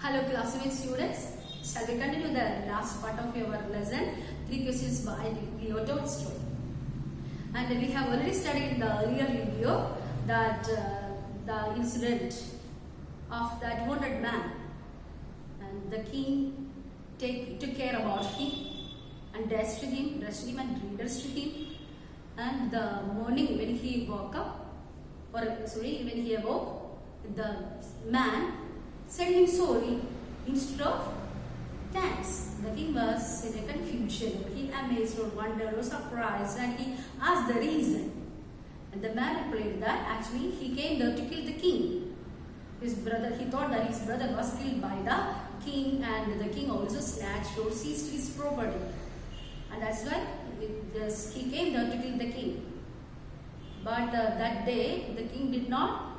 Hello classmate students, shall we continue the last part of your lesson, 3 questions by Leo Tolstoy. And we have already studied in the earlier video that the incident of that wounded man, and the king took care about him and dressed him and redressed him, and the morning when he woke up, when he awoke, the man said him sorry instead of thanks. The king was in a confusion. He amazed or wondered or surprised, and he asked the reason. And the man replied that actually he came there to kill the king. His brother, he thought that his brother was killed by the king, and the king also snatched or seized his property. And that's why he came there to kill the king. But that day the king did not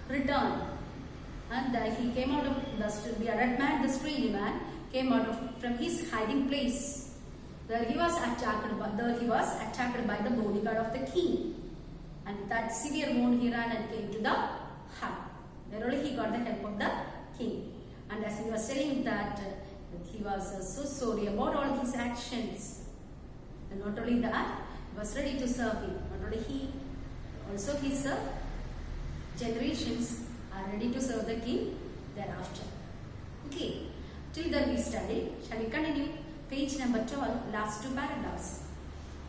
return. And he came out of the red man, the strange man, came out from his hiding place. There he was attacked by the bodyguard of the king. And that severe wound he ran and came to the hut. There only he got the help of the king. And as he was saying that he was so sorry about all his actions. And not only that, he was ready to serve him. Not only he, also his generations are ready to serve the king thereafter. Okay, till then we studied. Shall we continue? Page number 12, last two paragraphs.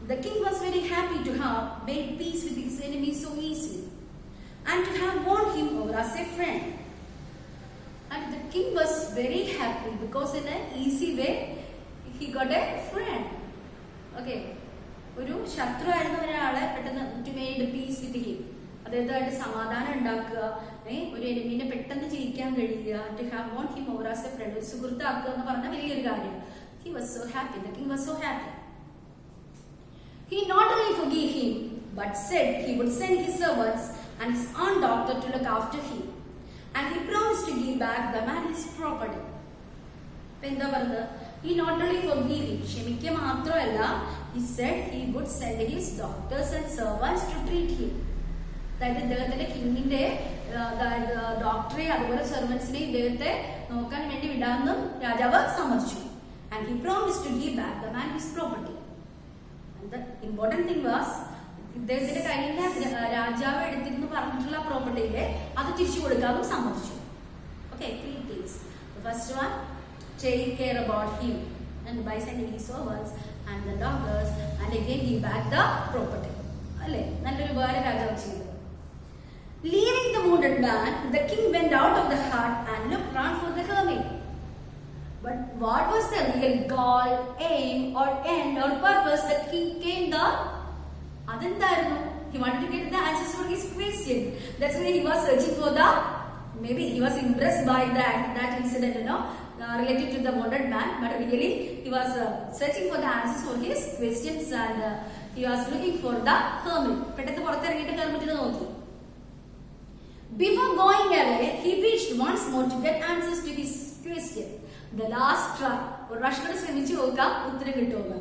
The king was very happy to have made peace with his enemy so easily, and to have won him over as a friend. And the king was very happy because in an easy way he got a friend. Okay, ഒരു ശത്രു ആയിരുന്ന ഒരാളെ പെട്ടെന്ന് to made peace with him. അദ്ദേഹത്തായിട്ട് സമാധാനം ഉണ്ടാക്കുക, ഒരു എനിമിനെ പെട്ടെന്ന് ജയിക്കാൻ കഴിയുക, to have won him over as a friend, ഒരു സുഹൃത്താക്കുക എന്ന് പറഞ്ഞ വലിയൊരു കാര്യം. He was so happy. The king was so happy. He not only forgave him, but said he would send his servants and his own doctor to look after him, and he promised to give back the man his property. എന്താ പറഞ്ഞത്? He not only forgave him, ക്ഷമിക്കുക മാത്രമല്ല, he said he would send his doctors and servants to treat him. അതായത് ഇദ്ദേഹത്തിന്റെ കിങ്ങിന്റെ ഡോക്ടറെ അതുപോലെ സെർവൻസിനെ ഇദ്ദേഹത്തെ നോക്കാൻ വേണ്ടി വിടാമെന്നും രാജാവ് സമ്മതിച്ചു. And he promised to give back the man his property. And the important thing was, ഇദ്ദേഹത്തിന്റെ കയ്യിലെ രാജാവ് എടുത്തിരുന്നു പറഞ്ഞിട്ടുള്ള പ്രോപ്പർട്ടിയിലെ അത് തിരിച്ചു കൊടുക്കാനും സമ്മതിച്ചു. Okay, 3 things. The first one, take care about him, and by sending his servants and the doctors, and again give back the property. അല്ലേ, നല്ലൊരു ഉപകാരം രാജാവ് ചെയ്തു. Leaving the wounded man, the king went out of the hut and looked round for the hermit. But what was the real goal, aim, or end, or purpose that king came there? Adendarnu, he wanted to get the answers for his question. That's why he was searching for the. Maybe he was impressed by that incident, related to the wounded man. But really, he was searching for the answers for his questions, and he was looking for the hermit. പെട്ടെന്ന് പുറത്തിറങ്ങിയിട്ട് ഹെർമിറ്റിനെ നോക്കി. Before going away, he wished once more to get answers to his question. The last try. ഒരു പ്രാവശ്യം കൂടെ ശ്രമിച്ചു നോക്കാം, ഉത്തരം കിട്ടുമോ.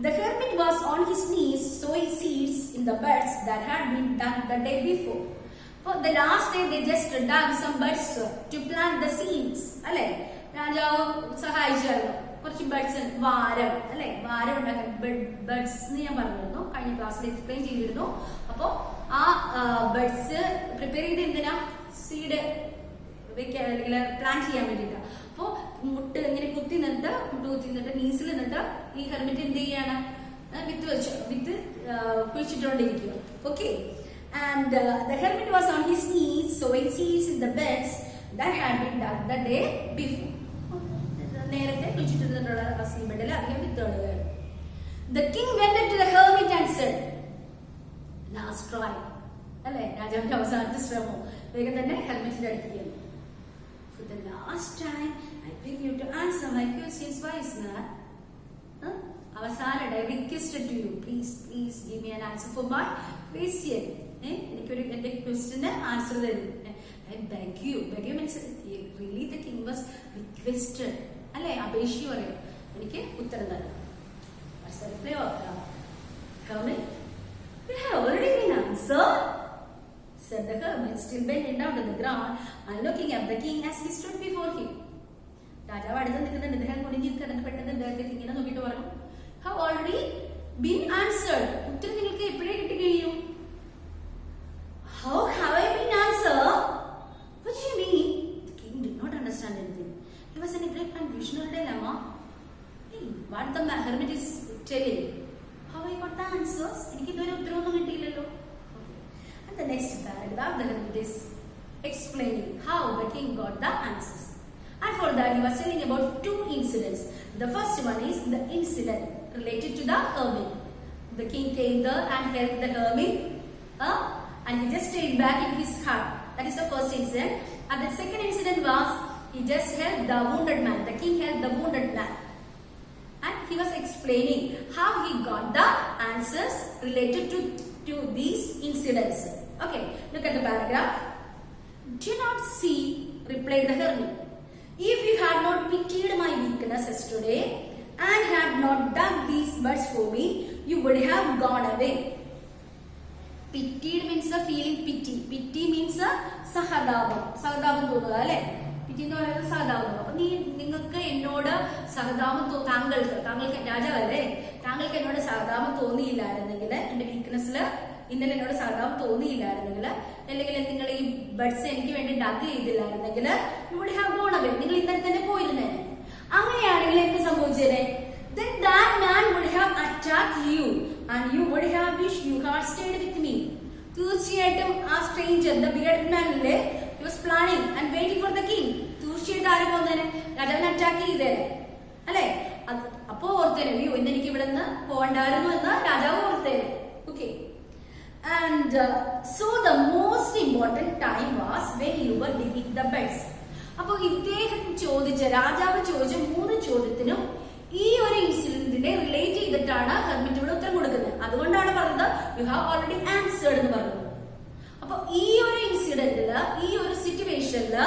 The hermit was on his knees sowing seeds in the beds that had been dug the day before. For the last day they just dug some beds to plant the seeds. അല്ലേ, രാജാവ് സഹായിച്ചായിരുന്നു കുറച്ച് buds, വാരം അല്ലെ, വാരം ഉണ്ടാക്കാൻ buds എന്ന് ഞാൻ പറഞ്ഞിരുന്നു, കഴിഞ്ഞ ക്ലാസ്സിൽ എക്സ്പ്ലെയിൻ ചെയ്തിരുന്നു. അപ്പോ ആ ബഡ്സ് പ്രിപ്പയർ ചെയ്ത് എന്തിനാ, സീഡ് വെക്കാൻ അല്ലെങ്കിൽ പ്ലാൻ ചെയ്യാൻ വേണ്ടിയിട്ട്. അപ്പോ മുട്ട് ഇങ്ങനെ കുത്തി നിന്നിട്ട് നീസിൽ നിന്നിട്ട് ഈ ഹെർമിറ്റ് എന്ത് ചെയ്യാണ്, വിത്ത് കുഴിച്ചിട്ടുകൊണ്ടിരിക്കുക. Okay, and the hermit was on his knees sowing seeds in the beds that had been dug the day before. നേരത്തെ കുഴിച്ചിട്ടിരുന്നിട്ടുള്ള സീബഡിൽ അധികം വിത്തുകളുകയാണ്. The king went up to the hermit and said, last try, അല്ലെ, രാജാവിന്റെ അവസാനത്തെ ശ്രമം, വേഗം തന്നെ ഹെർമിറ്റിന്റെ അടുത്തേക്ക്. For the last time I beg you to answer my questions, wise man. അവസാനം I requested to you, please give me an answer for my question. എനിക്കൊരു എന്റെ ക്വസ്റ്റ്യന് ആൻസർ തരും. I beg you means really the king was requested, അല്ലെ, അപേക്ഷ പറയും, എനിക്ക് ഉത്തരം തരണം. Hermit, you have already been answered, said the hermit, still bending down to the ground and looking at the king as he stood before him. രാജാവ് അടുത്ത് നിൽക്കുന്നുണ്ട്. ഇദ്ദേഹം കുനിഞ്ഞിരിക്കുന്നുണ്ട്. പെട്ടെന്ന് ഇദ്ദേഹത്തേക്ക് ഇങ്ങനെ നോക്കിയിട്ട് പറഞ്ഞു, have already been answered. ഉത്തരം നിങ്ങൾക്ക് എപ്പോഴേ കിട്ടി കഴിയും? How have I been answered? What do you mean? The king did not understand anything. He was in a great confusion or dilemma. Hey, what the hermit is telling? How I got the answers? എനിക്ക് ഇതുവരെ ഉത്തരവൊന്നും കിട്ടിയില്ലല്ലോ. And the next paragraph, the hermit is explaining how the king got the answers. And for that, he was telling about two incidents. The first one is the incident related to the hermit. The king came there and helped the hermit, and he just stayed back in his hut. That is the first incident. And the second incident was he just helped the wounded man. The king helped the wounded man. And he was explaining how he got the answers related to these incidents. Okay, look at the paragraph. Do not see, replied the hermit. If you had not pitied my weaknesses today and had not done these words for me, you would have gone away. Pitied means a feeling pity. Pity means a സഹതാപം. സഹതാപം തോന്നുക അല്ലെ? പിറ്റി എന്ന് പറയുന്നത് സഹതാപം. അപ്പൊ നിങ്ങൾക്ക് എന്നോട് സഹതാപം താങ്കൾക്ക് രാജാവല്ലേ, താങ്കൾക്ക് എന്നോട് സഹതാപം തോന്നിയില്ലായിരുന്നെങ്കിൽ, എന്റെ വീക്ക്നെസ്സില് ഇന്നലെ എന്നോട് സഹതാപം തോന്നിയില്ലായിരുന്നെങ്കിൽ, അല്ലെങ്കിൽ നിങ്ങൾ ഈ ബഡ്സ് എനിക്ക് വേണ്ടി ഡഗ് ചെയ്തില്ലായിരുന്നെങ്കിൽ, ഇവിടെ ഹാവ് ഗോൺ അവേ, നിങ്ങൾ ഇന്നലെ തന്നെ പോയിരുന്നേ. അങ്ങനെയാണെങ്കിൽ എന്ത് സംഭവിച്ചേനെ? Then that man would have attacked you and you would have wished you had stayed with me. തീർച്ചയായിട്ടും ആ സ്ട്രേഞ്ചർ, the bearded man അല്ലേ, he was planning and waiting for the king. തീർച്ചയായിട്ടും ആരും വന്നേനെ, രാജാവിനെ അറ്റാക്ക് ചെയ്തേനെ അല്ലെ? അപ്പോ ഓർത്തേനെ, അയ്യോ ഇന്ന് എനിക്ക് ഇവിടെ നിന്ന് പോകണ്ടായിരുന്നു എന്ന് രാജാവ് ഓർത്തേനെ. Okay. And so the most important time was when you were digging the beds. അപ്പൊ ഇദ്ദേഹം രാജാവ് ചോദിച്ച 3 ചോദ്യത്തിനും ഈ ഒരു ഇൻസിഡന്റിനെ റിലേറ്റ് ചെയ്തിട്ടാണ് ഹെർമിറ്റ് ഇവിടെ ഉത്തരം കൊടുക്കുന്നത്. അതുകൊണ്ടാണ് പറഞ്ഞത് യു ഹാവ് ഓൾറെഡി ആൻസേർഡ് എന്ന് പറഞ്ഞത്. അപ്പൊ ഈ ഒരു ഇൻസിഡന്റില്, ഈ ഒരു സിറ്റുവേഷനില്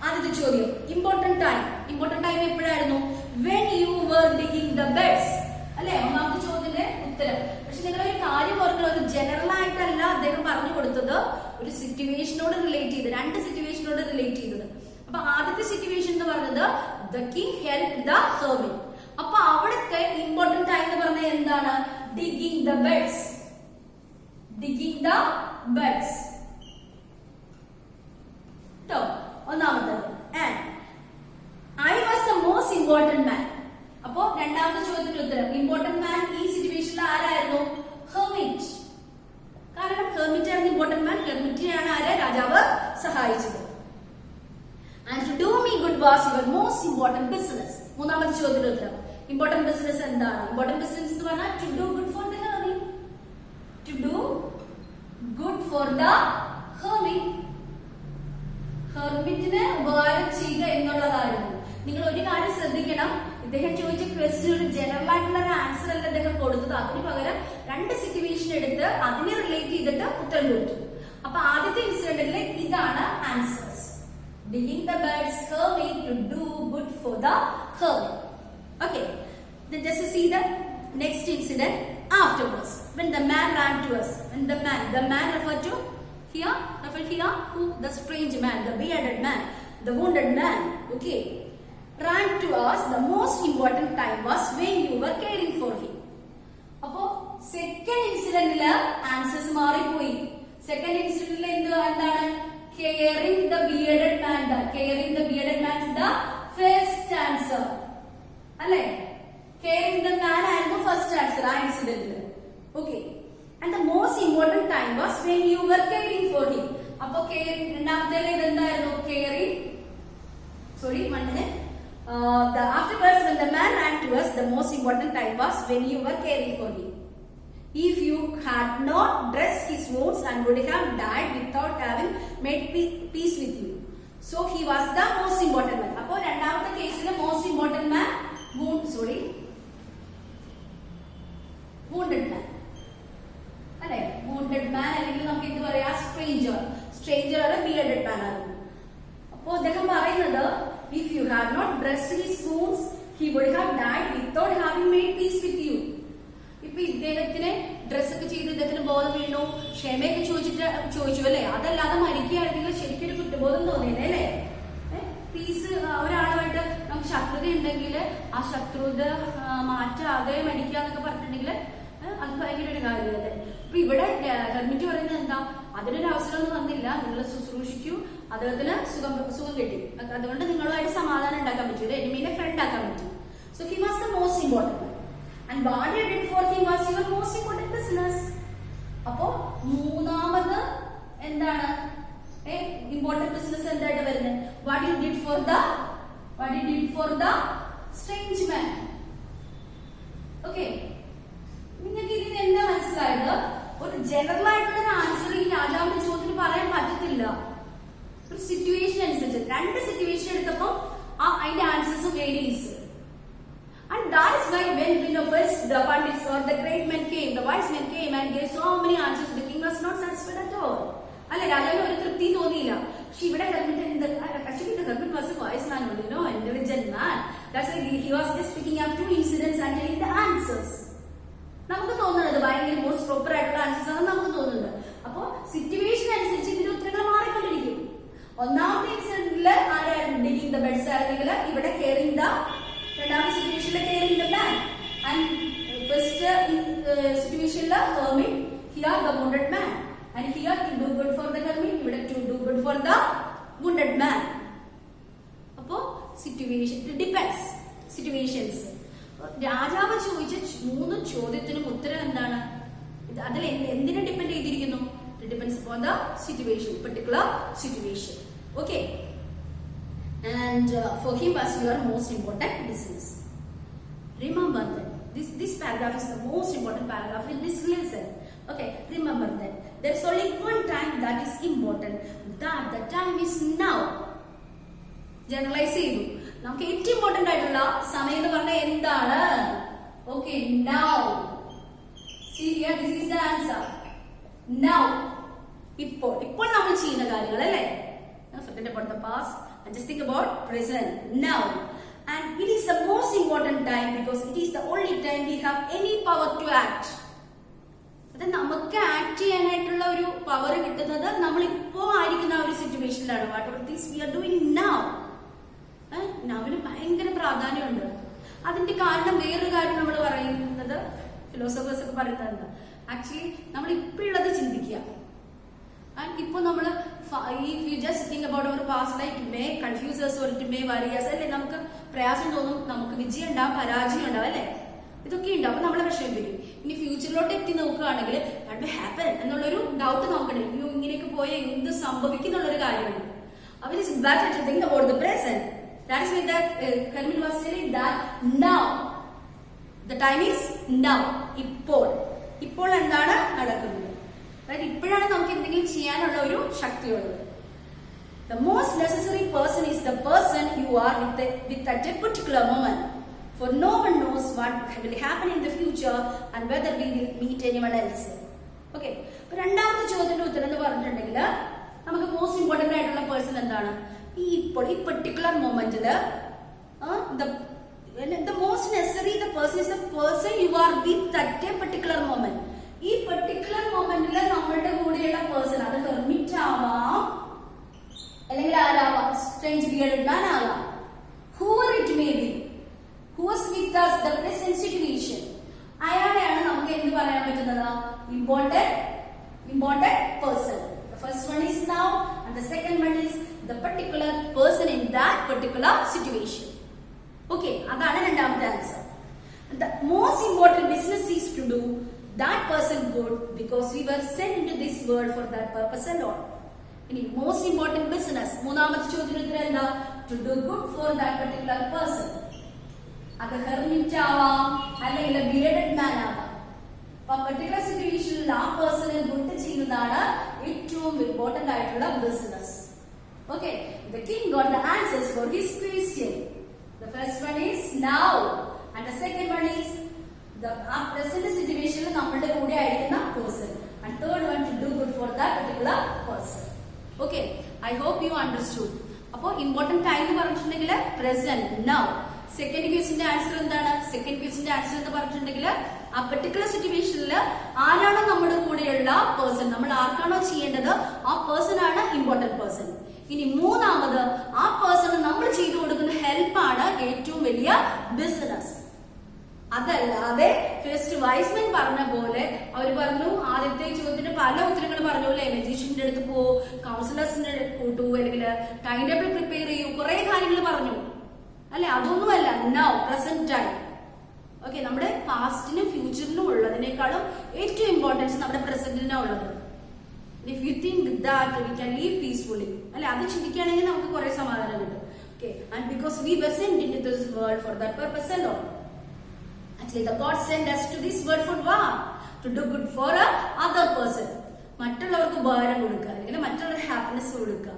ആദ്യത്തെ ചോദ്യം ഇമ്പോർട്ടന്റ് ടൈം എപ്പോഴായിരുന്നു? When you were digging the beds അല്ലെ? ഒന്നാമത്തെ ചോദ്യത്തിന്റെ ഉത്തരം. പക്ഷെ നിങ്ങൾ ഒരു കാര്യം ഓർക്കണം, ഒരു ജനറൽ ആയിട്ടല്ല അദ്ദേഹം പറഞ്ഞു കൊടുത്തത്, ഒരു സിറ്റുവേഷനോട് റിലേറ്റ് ചെയ്ത്, 2 സിറ്റുവേഷനോട് റിലേറ്റ് ചെയ്തത്. അപ്പൊ ആദ്യത്തെ സിറ്റുവേഷൻ എന്ന് പറഞ്ഞത് the king helped the hermit. അപ്പൊ അവിടുത്തെ ഇമ്പോർട്ടന്റ് ടൈം എന്ന് പറഞ്ഞാൽ എന്താണ്? Digging the beds. Digging the beds കേട്ടോ, ഒന്നാമത്തത്. And I was the most important man. അപ്പോ രണ്ടാമത്തെ ചോദ്യത്തിന്റെ ഉത്തരം ഇമ്പോർട്ടന്റ് മാൻ ഈ സിറ്റുവേഷനിൽ ആരായിരുന്നു? ഹെർമിറ്റ്. കാരണം ഹെർമിറ്റ് ആയിരുന്നു ഇമ്പോർട്ടന്റ് മാൻ. ഹെർമിറ്റിനെയാണ് ആര്? രാജാവ് സഹായിച്ചത്. And to do me good was your most important business. മൂന്നാമത്തെ ചോദ്യത്തിന്റെ ഉത്തരം ഇമ്പോർട്ടന്റ് ബിസിനസ് എന്താണ്? ഇമ്പോർട്ടന്റ് ബിസിനസ് എന്ന് പറഞ്ഞാൽ to do good for the hermit. To do good for the hermit. ഹെർമിറ്റിന് ഉപകാരം ചെയ്യുക എന്നുള്ളതായിരുന്നു. നിങ്ങൾ ഒരു കാര്യം ശ്രദ്ധിക്കണം, ഇദ്ദേഹം ചോദിച്ച ക്വസ്റ്റ്യൻ ഒരു ജനറൽ ആയിട്ടുള്ള ഒരു ആൻസർ അല്ല അദ്ദേഹം കൊടുത്തത്. അതിന് പകരം 2 സിറ്റുവേഷൻ എടുത്ത് അതിനെ റിലേറ്റ് ചെയ്തിട്ട് ഉത്തരം കൊടുത്തു. അപ്പൊ ആദ്യത്തെ ഇൻസിഡന്റിലെ ഇതാണ് answers. Digging the beds, hermit, to do good for the hermit. Okay, then just see the next incident afterwards. When the man ran to us, when the man referred here, who? The strange man, the bearded man, the wounded man. Okay, ran to us. The most important time was when you were caring for him. അപ്പോ second ഇൻസിഡന്റില് answers മാറിപ്പോയി. Second ഇൻസിഡന്റിൽ എന്താണ്? Caring the bearded man. Caring the bearded man is the first answer. അല്ലേ? Caring the man ആയിരുന്നു first answer ആ ഇൻസിഡന്റിൽ. Okay. And the most important time was when you were caring for him. അപ്പോ രണ്ടാമത്തേല് ഇതെന്തായിരുന്നു? Caring. Sorry, one minute. Afterwards, when the man ran to us, the most important time was when you were caring for him. If you had not dressed his wounds and would have died without having made peace with you. So he was the most important man. Appo രണ്ടാമത്തെ കേസിലെ most important man wounded man. അല്ലേ? wounded man അല്ലെങ്കിൽ നമുക്ക് എന്ത് പറയാ? stranger ആണ് bearded man ആണ്. അപ്പോൾ അദ്ദേഹം പറയുന്നത് if you had not dressed his wounds he would have died without having made peace with you. ഇപ്പൊ ഇദ്ദേഹത്തിന് ഡ്രസ്സൊക്കെ ചെയ്ത് ഇദ്ദേഹത്തിന് ബോധം വീണു, ക്ഷമയൊക്കെ ചോദിച്ചു അല്ലെ? അതല്ലാതെ മരിക്കുകയാണെങ്കിൽ ശരിക്കും കുറ്റബോധം തോന്നിയത് അല്ലേ? പീസ് ഒരാളുമായിട്ട് നമുക്ക് ശത്രുത ഉണ്ടെങ്കിൽ ആ ശത്രുത മാറ്റാതെ മടിക്കുക എന്നൊക്കെ പറഞ്ഞിട്ടുണ്ടെങ്കിൽ അത് ഭയങ്കര ഒരു കാര്യമല്ലേ. അപ്പൊ ഇവിടെ ഹെർമിറ്റ് പറയുന്നത് എന്താ, അതിനൊരു അവസരമൊന്നും വന്നില്ല, നിങ്ങൾ ശുശ്രൂഷിക്കൂ, അദ്ദേഹത്തിന് സുഖം കിട്ടി, അതുകൊണ്ട് നിങ്ങളുമായിട്ട് സമാധാനം ഉണ്ടാക്കാൻ പറ്റും, ഒരു എനിമീനെ ഫ്രണ്ട് ആക്കാൻ പറ്റും. So he was the most important and what you did for him was your most important business. അപ്പോ മൂന്നാമത് എന്താണ് ഇമ്പോർട്ടന്റ് ബിസിനസ് എന്തായിട്ട് വരുന്നത്? What you did for the strange man. Okay, നിങ്ങൾക്ക് ഇതിന് എന്താ മനസ്സിലായത്? ഒരു ജനറൽ ആയിട്ടുള്ള ഒരു ആൻസർ ഈ രാജാവിന്റെ ചോദ്യത്തിന് പറയാൻ പറ്റത്തില്ല. ഒരു സിറ്റുവേഷൻ അനുസരിച്ച് രണ്ട് സിറ്റുവേഷൻ എടുത്തപ്പോൾ അതിന്റെ answers varies. And that is why when first the pandits or the great men came, the wise men came and gave so many answers, the king was not satisfied at all. അല്ല, രാജാവിന് ഒരു തൃപ്തി തോന്നിയില്ല. പക്ഷെ ഇവിടെ actually the hermit was a wise man only, no, intelligent man. That's why he was just picking up two incidents and telling the answers. നമുക്ക് തോന്നുന്നത് ഭയങ്കര മോസ്റ്റ് പ്രോപ്പർ ആയിട്ടുള്ള ആൻസേഴ്സ് ആണ് നമുക്ക് തോന്നുന്നത്. അപ്പോ സിറ്റുവേഷൻ അനുസരിച്ച് ഇതിന്റെ ഉത്തരങ്ങൾ മാറിക്കൊണ്ടിരിക്കും. ഒന്നാമത്തെ ഇൻസിഡന്റില് ആരായിരുന്നു ഡിഗിങ് ദ ബെഡ്സ് ആയിരുന്നെങ്കിൽ ഇവിടെ കെയറിംഗ് ദ, രണ്ടാമത്തെ സിറ്റുവേഷനിൽ caring the man, and first സിറ്റുവേഷനില് hermit, here the wounded man, and here to do good for the hermit, ഇവിടെ to do good for the wounded man. അപ്പോ സിറ്റുവേഷൻ ഡിപ്പെൻഡ്സ് സിറ്റുവേഷൻസ്. രാജാവ് ചോദിച്ച 3 ചോദ്യത്തിനും ഉത്തരം എന്താണ്? അതിൽ എന്തിനെ ഡിപ്പെൻഡ് ചെയ്തിരിക്കുന്നു? It depends upon the situation, particular situation. Okay, and for him was your most important business. Remember that this paragraph is the most important paragraph in this lesson. Okay, remember that there's only one time that is important, that the time is now. Generalize ചെയ്തു. നമുക്ക് ഏറ്റവും important ആയിട്ടുള്ള സമയം എന്ന് പറഞ്ഞാൽ എന്താണ്? Okay, now. See here, this is the answer. Now. ഇപ്പോൾ നമ്മൾ ചെയ്യുന്ന കാര്യങ്ങൾ അല്ലേ? Forget about the past and just think about present, now. And it is the most important time because it is the only time we have any power to act. അത് നമുക്ക് act ചെയ്യാനായിട്ടുള്ള ഒരു power കിട്ടുന്നത് നമ്മൾ ഇപ്പോ ആയിരിക്കുന്ന ഒരു സിറ്റുവേഷനിലാണ്. Whatever things we are doing now. നവിന് ഭയങ്കര പ്രാധാന്യമുണ്ട്. അതിന്റെ കാരണം വേറൊരു കാര്യം നമ്മൾ പറയുന്നത്, ഫിലോസഫേഴ്സ് ഒക്കെ പറയുന്നത്, ആക്ച്വലി നമ്മൾ ഇപ്പോഴുള്ളത് ചിന്തിക്കുക. ഇപ്പൊ നമ്മള് if you just think about our past life, it may confuse us or it may worry us, അല്ലെ? നമുക്ക് പ്രയാസം തോന്നും, നമുക്ക് വിജയം ഉണ്ടാവും, പരാജയം ഉണ്ടാവും, അല്ലെ? ഇതൊക്കെ ഉണ്ടാവും, അപ്പൊ നമ്മളെ വിഷയം വരും. ഇനി ഫ്യൂച്ചറിലോട്ട് എത്തി നോക്കുകയാണെങ്കിൽ that may happen എന്നുള്ളൊരു ഡൗട്ട് നോക്കണേ. ഇങ്ങനെയൊക്കെ പോയ എന്ത് സംഭവിക്കും എന്നുള്ളൊരു കാര്യമാണ്. അപ്പൊ it is better to think about the present. That is why that Hermit was telling that now. The time is now. ഇപ്പോൾ എന്താണ് നടക്കുന്നത്? ഇപ്പോഴാണ് നമുക്ക് എന്തെങ്കിലും ചെയ്യാനുള്ള ഒരു ശക്തിയുള്ളത്. The most necessary person is the person you are with at a particular moment. For no one knows what will happen in the future and whether we will meet anyone else. Okay. അപ്പൊ രണ്ടാമത്തെ ചോദ്യത്തിന്റെ ഉത്തരം എന്ന് പറഞ്ഞിട്ടുണ്ടെങ്കിൽ നമുക്ക് most important ആയിട്ടുള്ള person എന്താണ്? ഈ particular മൊമെന്റില് the most necessary the person is the person you are with at a particular moment. ഈ പെർട്ടിക്കുലർ മൊമെന്റില് നമ്മളുടെ കൂടെയുള്ള പേഴ്സൺ, അത് ഹെർമിറ്റ് ആവാം, അല്ലെങ്കിൽ ആരാവാം, സ്ട്രേഞ്ച് ബിയർഡ് മാൻ ആവാം, whoever it may be, who is with us the present situation, അയാളെയാണ് നമുക്ക് എന്ത് പറയാൻ പറ്റുന്നത്? important person. The first one is now and the second one is the particular person in that particular situation. Okay, അതാണ് രണ്ടാമത്തെ answer. The most important business is to do that person good because we were sent into this world for that purpose alone. ഇനി most important business, മൂന്നാമത്തെ ചോദ്യത്തിന് എന്താ? To do good for that particular person. അത് hermit ആവാം, അല്ലെങ്കിൽ ബിയർഡഡ് മാൻ ആവാം. അപ്പൊ particular സിറ്റുവേഷനിൽ ആ പേഴ്സണെ ഗുഡ് ചെയ്യുന്നതാണ് ഏറ്റവും ഇമ്പോർട്ടന്റ് ആയിട്ടുള്ള business. Okay, the king got the answers for his question. The first one is now and the second one is the present situation നമ്മളുടെ കൂടെ ആയിരിക്കുന്ന person, and third one to do good for that particular person. Okay, I hope you understood. അപ്പോ important time എന്ന് പറഞ്ഞിട്ടുണ്ടെങ്കിൽ present, now. Second ക്വസ്റ്റിന്റെ answer എന്താണ്? Second ക്വസ്റ്റിന്റെ answer എന്ന് പറഞ്ഞിട്ടുണ്ടെങ്കിൽ ആ പെർട്ടിക്കുലർ സിറ്റുവേഷനിൽ ആരാണോ നമ്മുടെ കൂടെയുള്ള പേഴ്സൺ, നമ്മൾ ആർക്കാണോ ചെയ്യേണ്ടത് ആ പേഴ്സൺ ആണ് ഇമ്പോർട്ടന്റ് പേഴ്സൺ. ഇനി മൂന്നാമത് ആ പേഴ്സണ് നമ്മൾ ചെയ്തു കൊടുക്കുന്ന ഹെൽപ്പാണ് ഏറ്റവും വലിയ ബിസിനസ്. അതല്ലാതെ ഫസ്റ്റ് വൈസ്മെൻ പറഞ്ഞ പോലെ അവർ പറഞ്ഞു ആദ്യത്തെ ചോദ്യത്തിന് പല ഉത്തരങ്ങൾ പറഞ്ഞു അല്ലെ, മെജീഷ്യന്റെ അടുത്ത് പോ, കൗൺസിലേഴ്സിന്റെ കൂട്ടു, അല്ലെങ്കിൽ ടൈം ടേബിൾ പ്രിപ്പയർ ചെയ്യൂ, കുറെ കാര്യങ്ങൾ പറഞ്ഞു അല്ലെ. അതൊന്നുമല്ല നൗ പ്രസന്റ് ടൈം. ഓക്കെ, നമ്മുടെ പാസ്റ്റിനും ഫ്യൂച്ചറിനും ഉള്ളതിനേക്കാളും ഏറ്റവും ഇമ്പോർട്ടൻസ് നമ്മുടെ പ്രസന്റിനാണ് ഉള്ളത്. If you think that we can leave peacefully അല്ലെ, അത് ചിന്തിക്കുകയാണെങ്കിൽ നമുക്ക് കുറെ സമാധാനം കിട്ടും. Okay, and because we were sent into this world for that purpose alone. Actually, the God sent us to this world for what? To do good for a other person. മറ്റുള്ളവർക്ക് ഉപകാരം കൊടുക്കുക, അല്ലെങ്കിൽ മറ്റുള്ളവർക്ക് ഹാപ്പിനെസ് കൊടുക്കുക,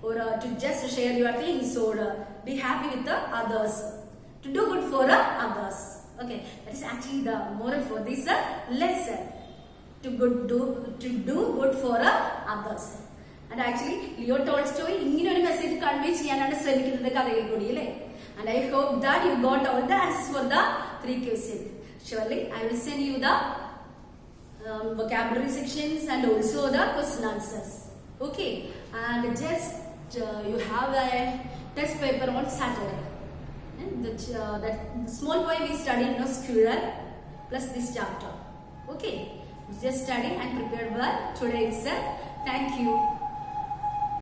or to just share your things or be happy with the others, to do good for others. Okay, that is actually the moral for this lesson. To do good for others. And actually, Leo Tolstoy ഇങ്ങനെ ഒരു message convey ചെയ്യാനാണ് ശ്രമിക്കുന്നത് കഥയിൽ കൂടി അല്ലേ. And I hope that you got all the answers for the 3 questions. Surely, I will send you the vocabulary sections and also the question answers. Okay, and just you have a test paper on Saturday. And that small poem we studied in squirrel plus this chapter. Okay, just study and prepare for today itself. Thank you.